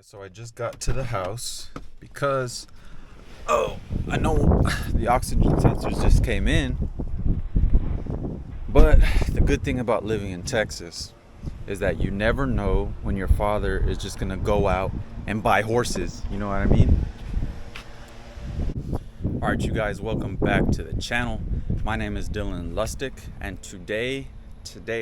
So I just got to the house because, I know the oxygen sensors just came in, but the good thing about living in Texas is that you never know when your father is just gonna go out and buy horses. You know what I mean? All right, you guys, welcome back to the channel. My name is Dylan Lustig, and today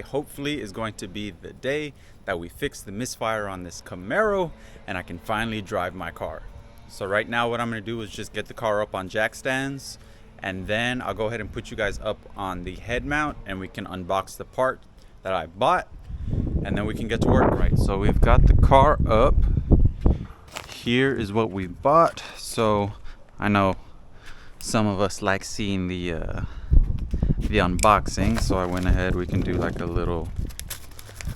hopefully is going to be the day that we fix the misfire on this Camaro and I can finally drive my car. So right now what I'm going to do is just get the car up on jack stands, and then I'll go ahead and put you guys up on the head mount and we can unbox the part that I bought, and then we can get to work. Right, so we've got the car up. Here is what we bought. So I know some of us like seeing the unboxing, so I went ahead, we can do like a little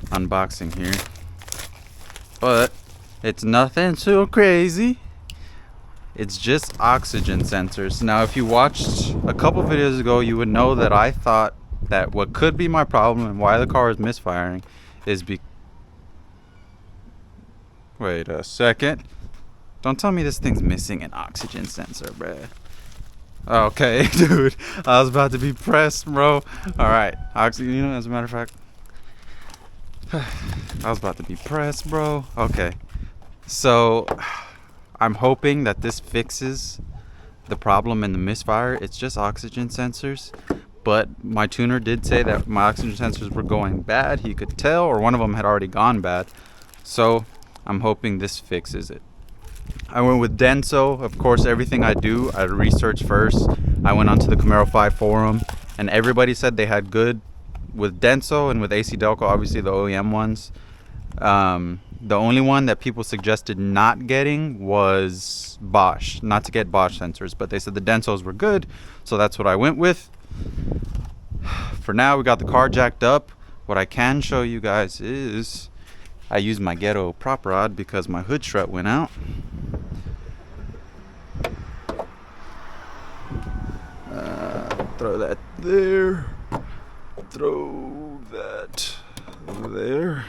unboxing here, but it's nothing too crazy. It's just oxygen sensors. Now if you watched a couple videos ago, you would know that I thought that what could be my problem and why the car is misfiring is wait a second, don't tell me this thing's missing an oxygen sensor, bruh. Okay, dude, I was about to be pressed, bro. All right, oxygen, you know, as a matter of fact, I was about to be pressed, bro. Okay, so I'm hoping that this fixes the problem in the misfire. It's just oxygen sensors, but my tuner did say that my oxygen sensors were going bad. He could tell, or one of them had already gone bad. So I'm hoping this fixes it. I went with Denso. Of course, everything I do, I research first. I went onto the Camaro 5 forum, and everybody said they had good with Denso and with AC Delco, obviously the OEM ones. The only one that people suggested not getting was Bosch, not to get Bosch sensors, but they said the Densos were good, so that's what I went with. For now, we got the car jacked up. What I can show you guys is I used my ghetto prop rod because my hood strut went out. Throw that there. Throw that there.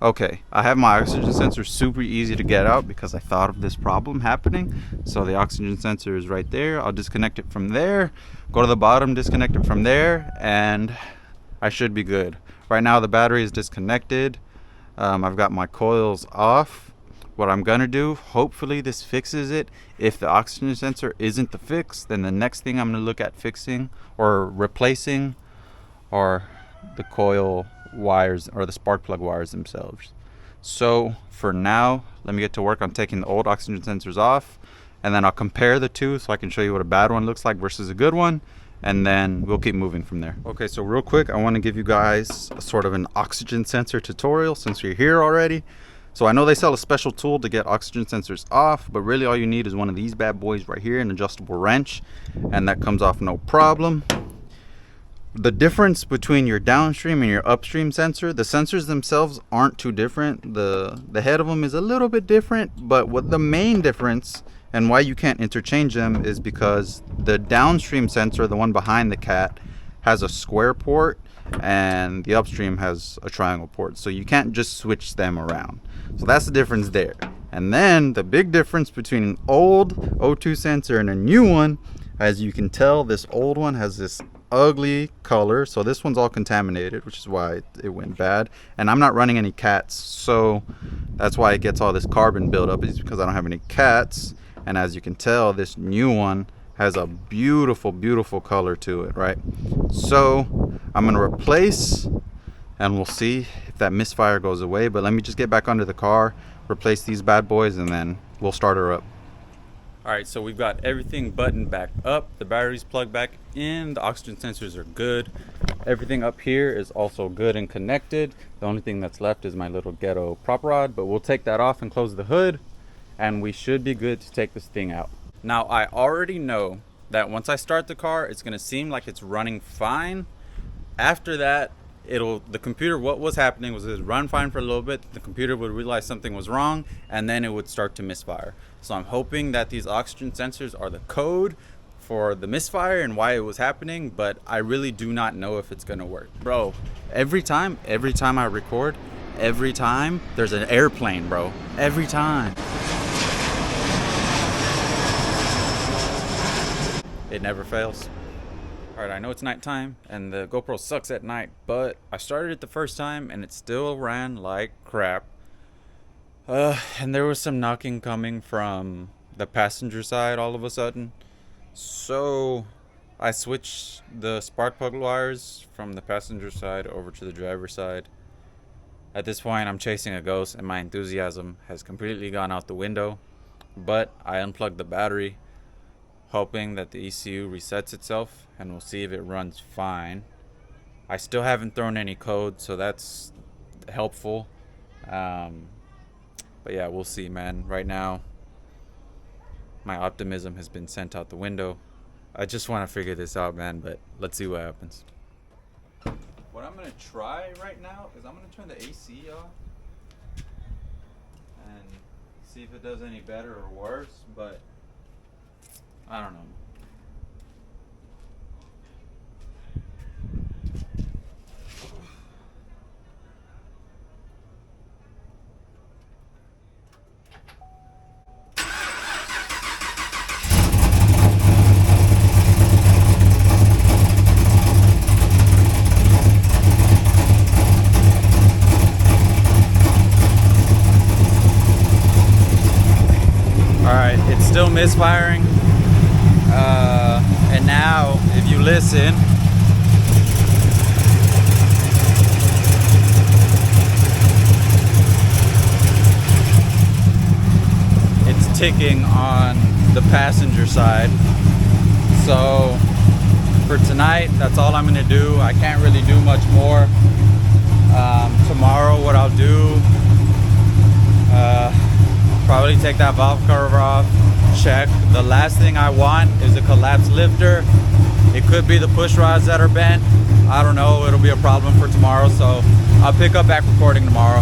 Okay, I have my oxygen sensor super easy to get out because I thought of this problem happening. So the oxygen sensor is right there. I'll disconnect it from there, go to the bottom, disconnect it from there, and I should be good. Right now the battery is disconnected. I've got my coils off. What I'm gonna do, hopefully this fixes it. If the oxygen sensor isn't the fix, then the next thing I'm gonna look at fixing or replacing are the coil wires or the spark plug wires themselves. So for now, let me get to work on taking the old oxygen sensors off, and then I'll compare the two so I can show you what a bad one looks like versus a good one, and then we'll keep moving from there. Okay, so real quick, I want to give you guys a sort of an oxygen sensor tutorial since you're here already. So I know they sell a special tool to get oxygen sensors off, but really all you need is one of these bad boys right here, an adjustable wrench, and that comes off no problem. The difference between your downstream and your upstream sensor, the sensors themselves aren't too different. The head of them is a little bit different, but what the main difference and why you can't interchange them is because the downstream sensor, the one behind the cat, has a square port and the upstream has a triangle port, so you can't just switch them around. So that's the difference there. And then the big difference between an old O2 sensor and a new one, as you can tell, this old one has this ugly color, so this one's all contaminated, which is why it went bad. And I'm not running any cats, so that's why it gets all this carbon buildup, is because I don't have any cats. And as you can tell, this new one has a beautiful color to it, right? So I'm gonna replace, and we'll see if that misfire goes away. But let me just get back under the car, replace these bad boys, and then we'll start her up. All right, so we've got everything buttoned back up, the battery's plugged back in, the oxygen sensors are good, everything up here is also good and connected. The only thing that's left is my little ghetto prop rod, but we'll take that off and close the hood, and we should be good to take this thing out. Now I already know that once I start the car, it's gonna seem like it's running fine. After that, the computer, what was happening was it would run fine for a little bit, the computer would realize something was wrong, and then it would start to misfire. So I'm hoping that these oxygen sensors are the code for the misfire and why it was happening, but I really do not know if it's gonna work. Bro, every time I record, every time there's an airplane, bro. Every time. It never fails. Alright, I know it's nighttime and the GoPro sucks at night, but I started it the first time and it still ran like crap. And there was some knocking coming from the passenger side all of a sudden. So I switched the spark plug wires from the passenger side over to the driver's side. At this point, I'm chasing a ghost and my enthusiasm has completely gone out the window. But I unplugged the battery, hoping that the ECU resets itself and we'll see if it runs fine. I still haven't thrown any code, so that's helpful. But yeah, we'll see, man. Right now, my optimism has been sent out the window. I just want to figure this out, man, but let's see what happens. What I'm going to try right now is I'm going to turn the AC off and see if it does any better or worse, but I don't know. Alright, it's still misfiring. And now, if you listen, it's ticking on the passenger side. So for tonight, that's all I'm gonna do. I can't really do much more. Tomorrow, what I'll do, probably take that valve cover off, check. The last thing I want is a collapsed lifter. It could be the push rods that are bent. I don't know, it'll be a problem for tomorrow, so I'll pick up back recording tomorrow.